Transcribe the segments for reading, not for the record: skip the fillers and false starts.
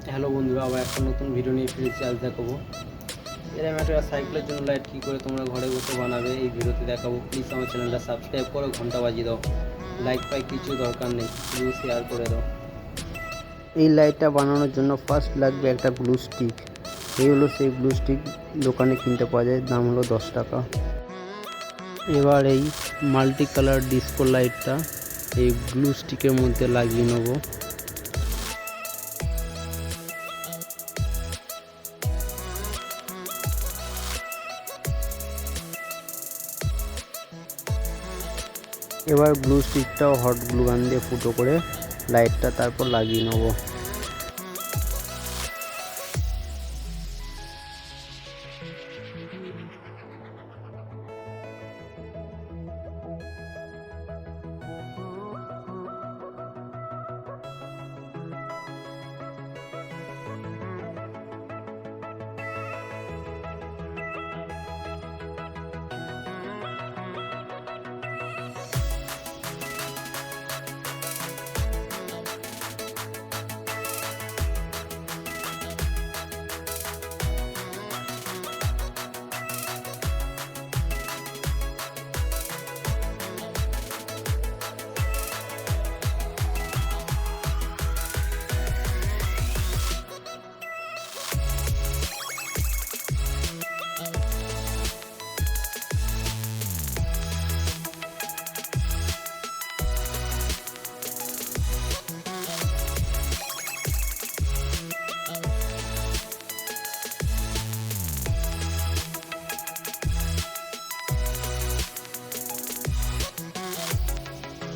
Hello বন্ধুরা, আবার একটা নতুন ভিডিও নিয়ে ফিরেছি। আজ দেখাবো এরকম একটা সাইকেলের জন্য লাইট কী করে তোমরা ঘরে বসে বানাবে, এই ভিডিওতে দেখাবো। প্লিজ আমার চ্যানেলটা সাবস্ক্রাইব করো, ঘন্টা বাজিয়ে দাও। লাইক পাই কিছু দরকার নেই, শুধু শেয়ার করে দাও। এই লাইটটা বানানোর জন্য ফার্স্ট লাগবে একটা গ্লু স্টিক। এই হলো সেই গ্লু স্টিক, দোকানে কিনতে পাওয়া যায়, দাম হলো 10 টাকা। এবার এই মাল্টি কালার ডিস্কো লাইটটা এই গ্লু স্টিকের মধ্যে লাগিয়ে নেবো। এবার গ্লু স্টিকটাও হট গ্লু গান দিয়ে ফুটো করে লাইটটা তারপর লাগিয়ে নেব।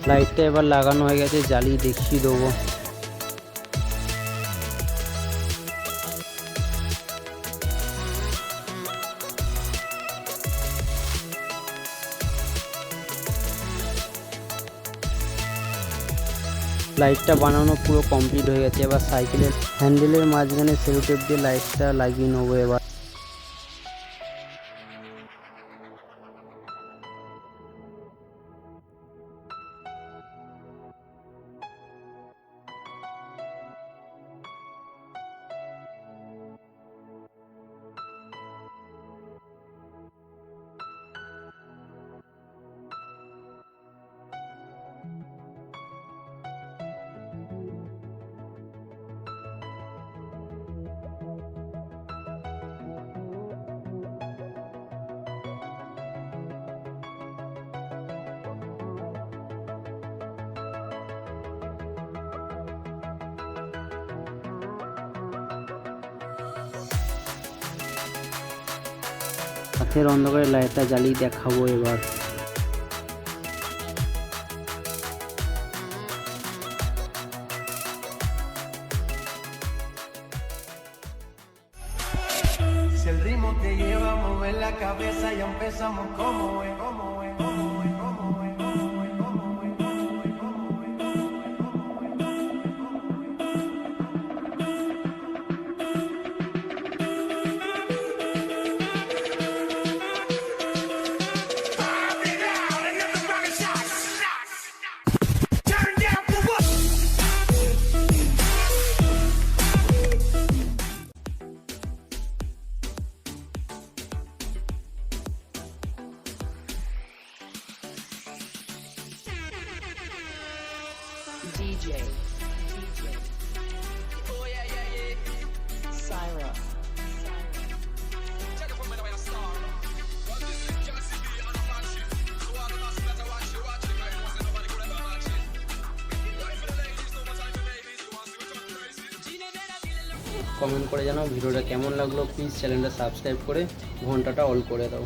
লাইটটা এবার লাগানো হয়ে গেছে, জ্বালিয়ে দেখিয়ে দেবো। লাইটটা বানানো পুরো কমপ্লিট হয়ে গেছে। এবার সাইকেলের হ্যান্ডেলের মাঝখানে সেলো টেপ দিয়ে লাইটটা লাগিয়ে নেবো। এবার হাতের অন্ধকারে লাইটটা জ্বালিয়ে দেখাবো। এবার Si el ritmo te lleva a mover la cabeza, ya empezamos como es, como es, como es, como es, como es, como es, como es, como DJ. Oh yeah, yeah, yeah. Syra. Check it from when I was a star. But this is just me on a match it. So all the masses that I watch it, right? Wasn't nobody could ever match it. Right for the ladies, no more time for babies. You want to see what's crazy? Comment করে জানাও ভিডিওটা কেমন লাগলো। Please চ্যানেলটা subscribe করে ঘন্টাটা all করে দাও।